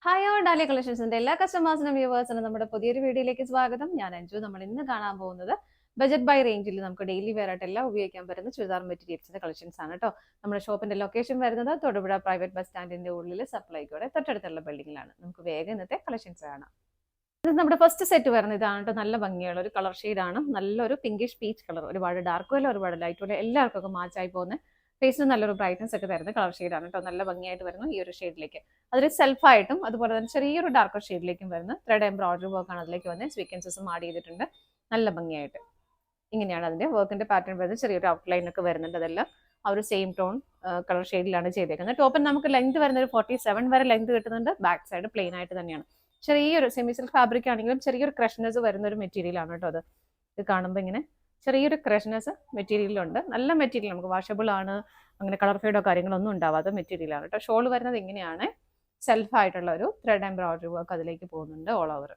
Hi all dahlia കളക്ഷൻസിന്റെ എല്ലാ കസ്റ്റമേഴ്സിനും വ്യൂവേഴ്സിനും നമ്മുടെ പുതിയൊരു വീഡിയോയിലേക്ക് സ്വാഗതം. ഞാൻ അഞ്ജു. നമ്മൾ ഇന്ന് കാണാൻ പോകുന്നത് ബജറ്റ് ബൈ റേഞ്ചിൽ നമുക്ക് ഡെയിലി വെയർ ആയിട്ട് എല്ലാം ഉപയോഗിക്കാൻ പറ്റുന്ന ചുരിദാർ മെറ്റീരിയൽസിന്റെ കളക്ഷൻസ് ആണ് കേട്ടോ. നമ്മുടെ ഷോപ്പിന്റെ ലൊക്കേഷൻ വരുന്നത് തൊടുപുഴ പ്രൈവറ്റ് ബസ് സ്റ്റാൻഡിന്റെ ഉള്ളിൽ സപ്ലൈക്കോടെ തൊട്ടടുത്തുള്ള ബിൽഡിംഗിലാണ്. നമുക്ക് വേഗം ഇന്നത്തെ കളക്ഷൻസ് കാണാം. ഇത് നമ്മുടെ ഫസ്റ്റ് സെറ്റ് വരുന്നത് ഇതാണ് കേട്ടോ. നല്ല ഭംഗിയുള്ള ഒരു കളർ ഷെയ്ഡാണ്. നല്ലൊരു പിങ്കിഷ് പീച്ച് കളർ, ഒരുപാട് ഡാർക്ക് അല്ല ഒരുപാട് ലൈറ്റ് അല്ല, എല്ലാവർക്കും മാച്ചായി പോകുന്ന ഫേസിന് നല്ലൊരു ബ്രൈറ്റ്നസ് ഒക്കെ തരുന്ന കളർ ഷെയ്ഡാണ് കേട്ടോ. നല്ല ഭംഗിയായിട്ട് വരുന്നു ഈ ഒരു ഷെയ്ഡിലേക്ക്. അതിൽ സെൽഫായിട്ടും അതുപോലെ തന്നെ ചെറിയൊരു ഡാർക്കർ ഷെയ്ഡിലേക്കും വരുന്ന ത്രെഡ് എംബ്രോയിഡറി വർക്കാണ് അതിലേക്ക് വന്നത്. സ്വീക്വൻസസും ആഡ് ചെയ്തിട്ടുണ്ട് നല്ല ഭംഗിയായിട്ട്. ഇങ്ങനെയാണ് അതിന്റെ വർക്കിന്റെ പാറ്റേൺ വരുന്നത്. ചെറിയൊരു ഔട്ട്ലൈൻ ഒക്കെ വരുന്നുണ്ട്. അതെല്ലാം ആ ഒരു സെയിം ടോൺ കളർ ഷെയ്ഡിലാണ് ചെയ്തേക്കുന്നത്. ടോപ്പിന് നമുക്ക് ലെങ്ത് വരുന്ന ഒരു 47 വരെ ലെങ്ത് കിട്ടുന്നുണ്ട്. ബാക്ക് സൈഡ് പ്ലെയിൻ ആയിട്ട് തന്നെയാണ്. ചെറിയൊരു സെമി സിൽക്ക് ഫാബ്രിക് ആണെങ്കിലും ചെറിയൊരു ക്രഷ്നെസ് വരുന്ന ഒരു മെറ്റീരിയൽ ആണ് കേട്ടോ. അത് ഇത് കാണുമ്പോൾ ഇങ്ങനെ ചെറിയൊരു ക്രഷ്നെസ് മെറ്റീരിയലുണ്ട്. നല്ല മെറ്റീരിയൽ, നമുക്ക് വാഷബിൾ ആണ്, അങ്ങനെ കളർ ഫെയ്ഡോ കാര്യങ്ങളൊന്നും ഉണ്ടാവാത്ത മെറ്റീരിയൽ ആണ് കേട്ടോ. ഷോൾ വരുന്നത് ഇങ്ങനെയാണ്. സെൽഫായിട്ടുള്ള ഒരു ത്രെഡ് എംബ്രോയിഡറി വർക്ക് അതിലേക്ക് പോകുന്നുണ്ട് ഓൾ ഓവർ.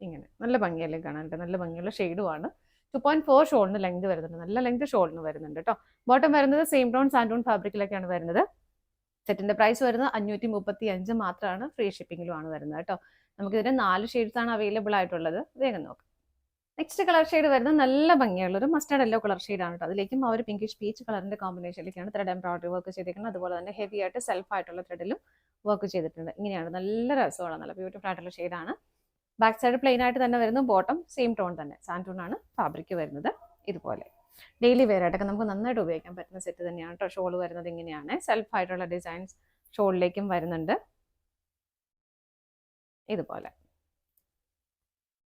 ഇങ്ങനെ നല്ല ഭംഗിയല്ലേ കാണാനായിട്ട്, നല്ല ഭംഗിയുള്ള ഷെയ്ഡുമാണ്. 2.4 ഷോളിന് ലെങ്ത് വരുന്നുണ്ട്, നല്ല ലെങ്ത് ഷോളിന് വരുന്നുണ്ട് കേട്ടോ. ബോട്ടം വരുന്നത് സെയിം ടോൺ സാൻഡൂൺ ഫാബ്രിക്കിലൊക്കെയാണ് വരുന്നത്. സെറ്റിന്റെ പ്രൈസ് വരുന്നത് 535 മാത്രമാണ്. ഫ്രീ ഷിപ്പിംഗിലുമാണ് വരുന്നത് കേട്ടോ. നമുക്കിതിന് 4 ഷെയ്ഡ്സ് ആണ് അവൈലബിൾ ആയിട്ടുള്ളത്. വേഗം നോക്കാം. നെക്സ്റ്റ് കളർ ഷെയ്ഡ് വരുന്നത് നല്ല ഭംഗിയുള്ള ഒരു മസ്റ്റർഡ് യെല്ലോ കളർ ഷെയ്ഡാണ് കേട്ടോ. അതിലേക്കും ആ ഒരു പിങ്കിഷ് പീച്ച് കളറിന്റെ കോമ്പിനേഷനിലേക്കാണ് ത്രെഡ് എംബ്രോയിഡറി വർക്ക് ചെയ്തിരിക്കുന്നത്. അതുപോലെ തന്നെ ഹെവി ആയിട്ട് സെൽഫ് ആയിട്ടുള്ള ത്രെഡിലും വർക്ക് ചെയ്തിട്ടുണ്ട്. ഇങ്ങനെയാണ്, നല്ല രസമാണ്, നല്ല ബ്യൂട്ടിഫുൾ ആയിട്ടുള്ള ഷെയ്ഡാണ്. ബാക്ക് സൈഡ് പ്ലെയിൻ ആയിട്ട് തന്നെ വരുന്നു. ബോട്ടം സെയിം ടോൺ തന്നെ, സാൻഡൂൺ ആണ് ഫാബ്രിക് വരുന്നത്. ഇതുപോലെ ഡെയിലി വെയർ ആയിട്ടൊക്കെ നമുക്ക് നന്നായിട്ട് ഉപയോഗിക്കാൻ പറ്റുന്ന സെറ്റ് തന്നെയാണ് കേട്ടോ. ഷോൾ വരുന്നത് ഇങ്ങനെയാണ്. സെൽഫ് ആയിട്ടുള്ള ഡിസൈൻസ് ഷോളിലേക്കും വരുന്നുണ്ട്. ഇതുപോലെ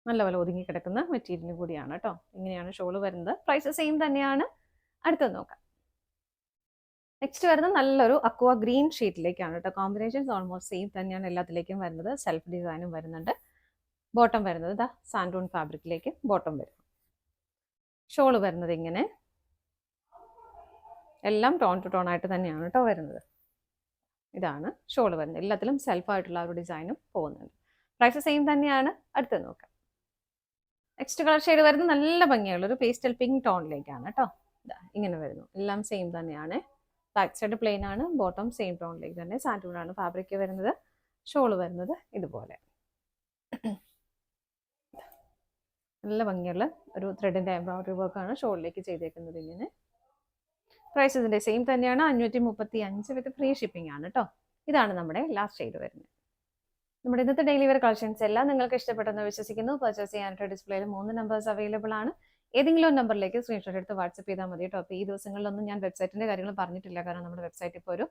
നല്ലപോലെ ഒതുങ്ങി കിടക്കുന്ന മെറ്റീരിയൽ കൂടിയാണ് കേട്ടോ. ഇങ്ങനെയാണ് ഷോൾ വരുന്നത്. പ്രൈസ് സെയിം തന്നെയാണ്. അടുത്തത് നോക്കാം. നെക്സ്റ്റ് വരുന്നത് നല്ലൊരു അക്വ ഗ്രീൻ ഷീറ്റിലേക്കാണ് കേട്ടോ. കോമ്പിനേഷൻസ് ഓൾമോസ്റ്റ് സെയിം തന്നെയാണ് എല്ലാത്തിലേക്കും വരുന്നത്. സെൽഫ് ഡിസൈനും വരുന്നുണ്ട്. ബോട്ടം വരുന്നത് ഇതാ സാൻഡൂൺ ഫാബ്രിക്കിലേക്ക് ബോട്ടം വരും. ഷോൾ വരുന്നത് ഇങ്ങനെ, എല്ലാം ടോൺ ടു ടോൺ ആയിട്ട് തന്നെയാണ് കേട്ടോ വരുന്നത്. ഇതാണ് ഷോൾ വരുന്നത്. എല്ലാത്തിലും സെൽഫായിട്ടുള്ള ഒരു ഡിസൈനും പോകുന്നുണ്ട്. പ്രൈസ് സെയിം തന്നെയാണ്. അടുത്തത് നോക്കാം. നെക്സ്റ്റ് കളർ ഷെയ്ഡ് വരുന്നത് നല്ല ഭംഗിയുള്ള ഒരു പേസ്റ്റൽ പിങ്ക് ടോണിലേക്കാണ് കേട്ടോ. ഇങ്ങനെ വരുന്നു. എല്ലാം സെയിം തന്നെയാണ്. ബാക്ക് സൈഡ് പ്ലെയിൻ ആണ്. ബോട്ടം സെയിം ടോണിലേക്ക് തന്നെ സാൻഡൂൺ ആണ് ഫാബ്രിക് വരുന്നത്. ഷോൾ വരുന്നത് ഇതുപോലെ നല്ല ഭംഗിയുള്ള ഒരു ത്രെഡിന്റെ എംബ്രോയിഡറി വർക്കാണ് ഷോളിലേക്ക് ചെയ്തേക്കുന്നത്. ഇങ്ങനെ പ്രൈസ് ഇതിന്റെ സെയിം തന്നെയാണ്. 535 വിത്ത് ഫ്രീ ഷിപ്പിംഗ് ആണ് കേട്ടോ. ഇതാണ് നമ്മുടെ ലാസ്റ്റ് ഷെയ്ഡ് വരുന്നത്. നമ്മുടെ ഇന്നത്തെ ഡെയിലി വെയർ കളക്ഷൻസ് എല്ലാം നിങ്ങൾക്ക് ഇഷ്ടപ്പെട്ടെന്ന് വിശ്വസിക്കുന്നു. പർച്ചേസ് ചെയ്യാനായിട്ട് ഡിസ്പ്ലേയിൽ 3 നമ്പേഴ്സ് അവൈലബിൾ ആണ്. ഏതെങ്കിലും ഒരു നമ്പറിലേക്ക് സ്ക്രീൻഷോട്ട് എടുത്ത് വാട്സ്ആപ്പ് ചെയ്താൽ മതി കേട്ടോ. അപ്പോൾ ഈ ദിവസങ്ങളിലൊന്നും ഞാൻ വെബ്സൈറ്റിന്റെ കാര്യങ്ങൾ പറഞ്ഞിട്ടില്ല, കാരണം നമ്മുടെ വെബ്സൈറ്റ് ഇപ്പോൾ ഒരു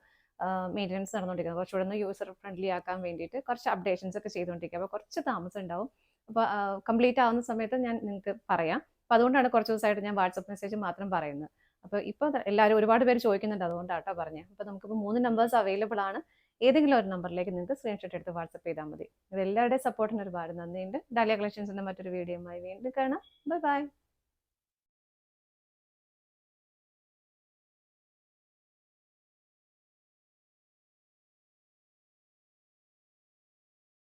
മെയിൻ്റനൻസ് നടന്നുകൊണ്ടിരിക്കുന്നത്. കുറച്ചുകൂടെ ഒന്ന് യൂസർ ഫ്രണ്ട്ലി ആക്കാൻ വേണ്ടിയിട്ട് കുറച്ച് അപ്ഡേഷൻസ് ഒക്കെ ചെയ്തുകൊണ്ടിരിക്കുക. അപ്പോൾ കുറച്ച് താമസം ഉണ്ടാവും. അപ്പോൾ കംപ്ലീറ്റ് ആവുന്ന സമയത്ത് ഞാൻ നിങ്ങൾക്ക് പറയാം. അപ്പോൾ അതുകൊണ്ടാണ് കുറച്ച് ദിവസമായിട്ട് ഞാൻ വാട്സ്ആപ്പ് മെസ്സേജ് മാത്രം പറയുന്നത്. അപ്പോൾ ഇപ്പോൾ എല്ലാവരും ഒരുപാട് പേര് ചോദിക്കുന്നുണ്ട്, അതുകൊണ്ടാട്ടോ പറഞ്ഞത്. അപ്പോൾ നമുക്കിപ്പോൾ 3 നമ്പേഴ്സ് അവൈലബിൾ ആണ്. ഏതെങ്കിലും ഒരു നമ്പറിലേക്ക് നിങ്ങൾക്ക് സ്ക്രീൻഷോട്ട് എടുത്ത് വാട്സ്ആപ്പ് ചെയ്താൽ മതി. ഇത് എല്ലാവരുടെയും സപ്പോർട്ടിന് ഒരുപാട് നന്ദിയുണ്ട്. ഡാലിയ കളക്ഷൻസിന്റെ മറ്റൊരു വീഡിയോയുമായി വീണ്ടും കാണാം. Bye bye.